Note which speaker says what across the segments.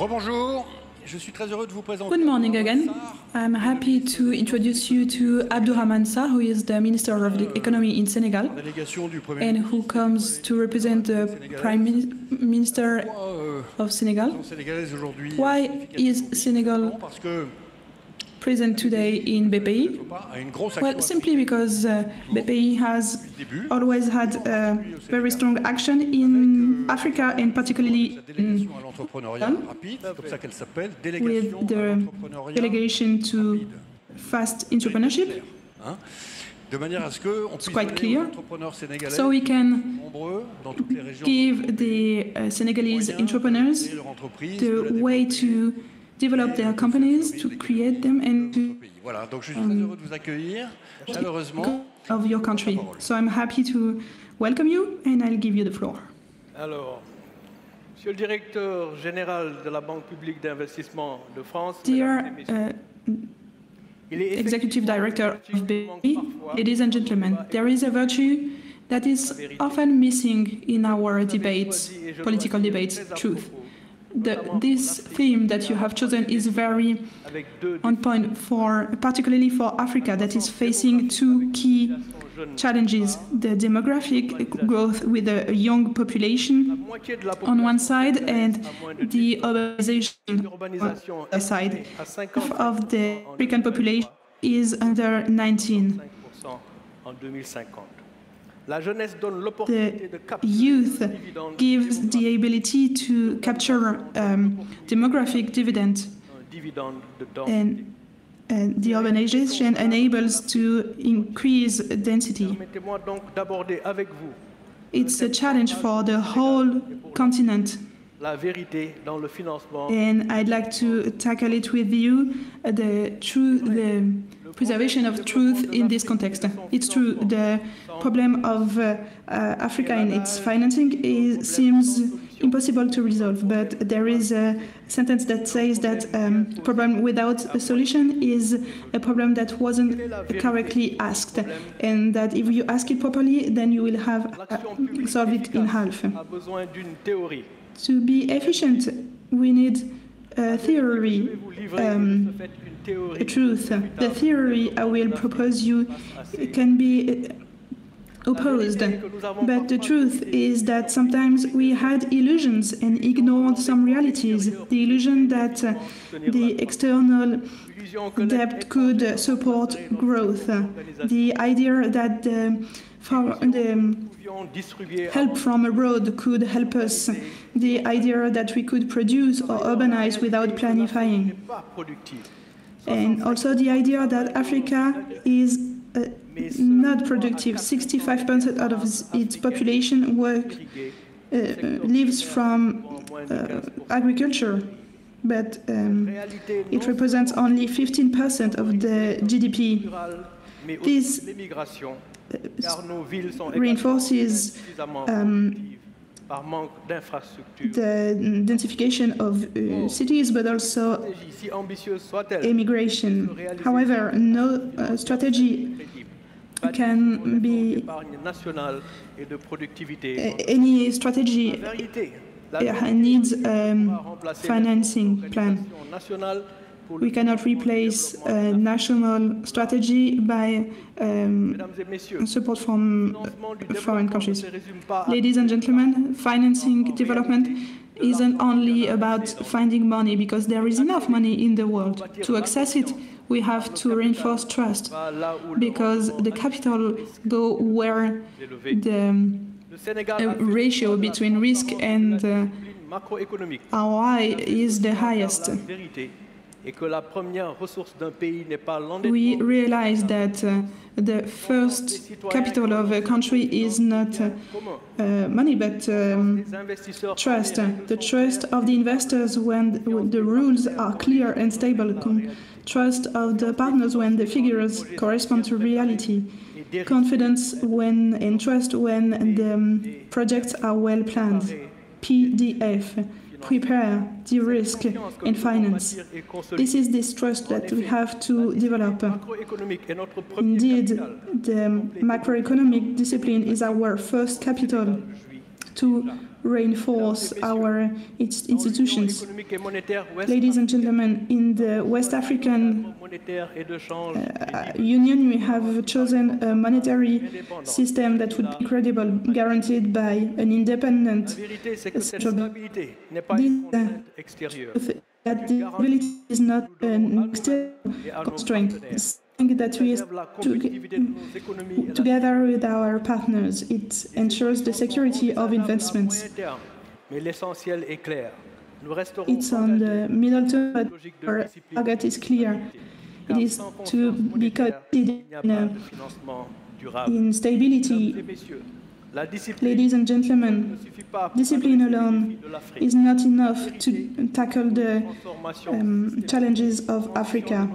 Speaker 1: Rebonjour, je suis très heureux de vous présenter.
Speaker 2: Good morning again. I'm happy to introduce you to Abdourahmane Sarr, who is the Minister of the Economy in Senegal, and who comes to represent the Prime Minister of Senegal. Why is Senegal present today in BPI? Well, simply because BPI has always had very strong action in Africa and particularly in with the delegation to fast entrepreneurship. It's quite clear. So we can give the Senegalese entrepreneurs the way to develop their companies, to create them, and to of your country. So I'm happy to welcome you, and I'll give you the floor.
Speaker 3: Alors, Monsieur le Directeur Général de la Banque Publique d'Investissement de France,
Speaker 2: Dear Executive Director of BPI, ladies and gentlemen, there is a virtue that is often missing in our debates, political debates, truth. This theme that you have chosen is very on point, particularly for Africa, that is facing two key challenges: the demographic growth with a young population on one side, and the urbanization on the side. Half of the African population is under 19. The youth gives the ability to capture demographic dividend, and the urbanization enables to increase density. It's a challenge for the whole continent. And I'd like to tackle it with you, the preservation of truth in this context. It's true, the problem of Africa and its financing seems impossible to resolve, but there is a sentence that says that a problem without a solution is a problem that wasn't correctly asked, and that if you ask it properly, then you will have solved it in half. To be efficient, we need a theory, a truth. The theory I will propose you can be opposed, but the truth is that sometimes we had illusions and ignored some realities. The illusion that the external debt could support growth, the idea that the help from abroad could help us, the idea that we could produce or urbanize without planifying, and also the idea that Africa is not productive. 65% out of its population lives from agriculture, but it represents only 15% of the GDP. This reinforces the densification of cities, but also immigration. However, no strategy can be any strategy needs a financing plan. We cannot replace a national strategy by support from foreign countries. Ladies and gentlemen, financing development isn't only about finding money, because there is enough money in the world. To access it, we have to reinforce trust, because the capital go where the ratio between risk and ROI is the highest. We realize that the first capital of a country is not money, but trust. The trust of the investors when the rules are clear and stable. Trust of the partners when the figures correspond to reality. Confidence and trust when the projects are well planned. PDF. Prepare, de-risk, and finance. This is this trust that we have to develop. Indeed, the macroeconomic discipline is our first capital to reinforce our institutions. Ladies and gentlemen, in the West African Union, we have chosen a monetary system that would be credible, guaranteed by an independent stability. That the stability is not an external constraint. It's something that we together with our partners. It ensures the security of investments. It's on the middle term, but our target is clear. It is to be committed in stability. Ladies and gentlemen, discipline alone is not enough to tackle the challenges of Africa.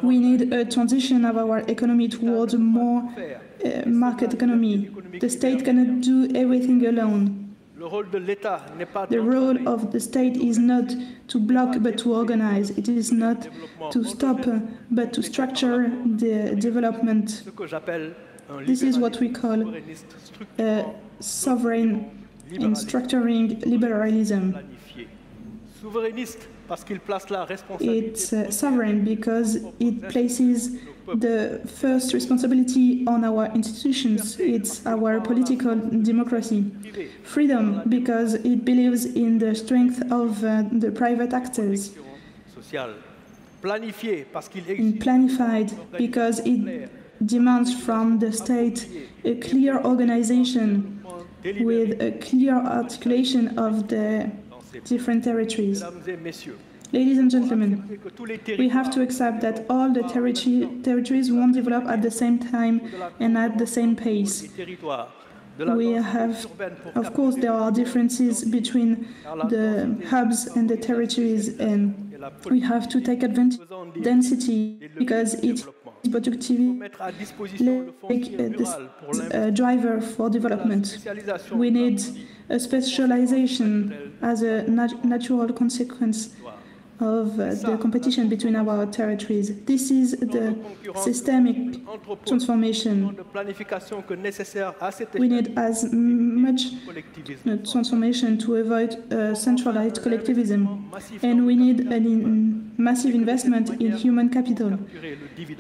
Speaker 2: We need a transition of our economy towards a more market economy. The state cannot do everything alone. The role of the state is not to block but to organize. It is not to stop but to structure the development. This is what we call sovereign in structuring liberalism. It's sovereign because it places the first responsibility on our institutions. It's our political democracy. Freedom because it believes in the strength of the private actors. And planified because it demands from the state a clear organization with a clear articulation of the different territories. Ladies and gentlemen, we have to accept that all the territories won't develop at the same time and at the same pace. We have, of course, there are differences between the hubs and the territories, and we have to take advantage of density because it's productivity like a driver for development. We need a specialization as a natural consequence of the competition between our territories. This is the systemic transformation. We need as much transformation to avoid centralized collectivism, and we need a massive investment in human capital.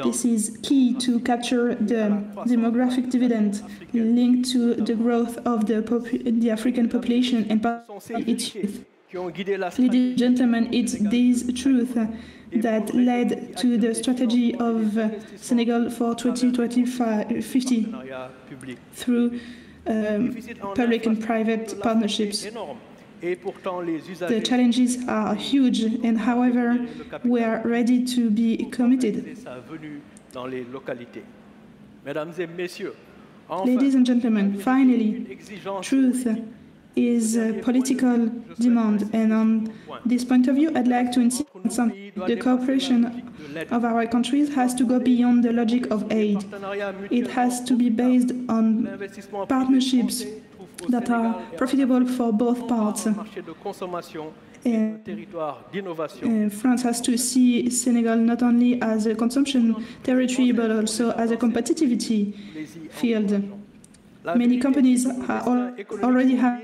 Speaker 2: This is key to capture the demographic dividend linked to the growth of the African population and its youth. Ladies and gentlemen, it's this truth that led to the strategy of Senegal for 2050 through public and private partnerships. The challenges are huge, and however, we are ready to be committed. Ladies and gentlemen, finally, truth is a political demand, and on this point of view, I'd like to insist on something. The cooperation of our countries has to go beyond the logic of aid. It has to be based on partnerships that are profitable for both parts. France has to see Senegal not only as a consumption territory, but also as a competitivity field. Many companies already have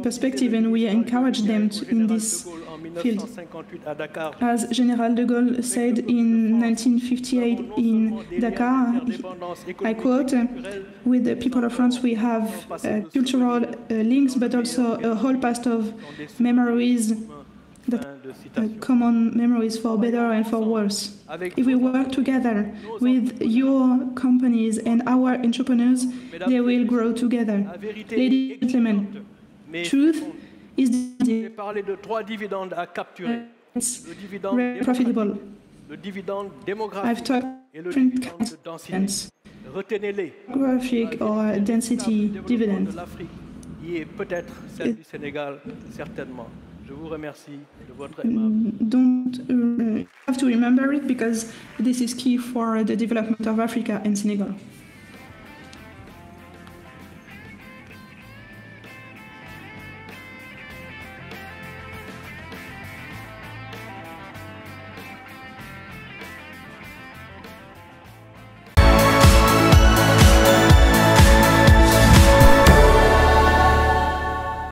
Speaker 2: perspective, and we encourage them in this field. As General de Gaulle said in 1958 in Dakar, I quote, "With the people of France we have cultural links, but also a whole past of memories, common memories for better and for worse. If we work together with your companies and our entrepreneurs, they will grow together." Ladies and gentlemen, truth is very profitable. I've talked different kinds of dividends. Graphic or density dividend. Don't have to remember it because this is key for the development of Africa and Senegal.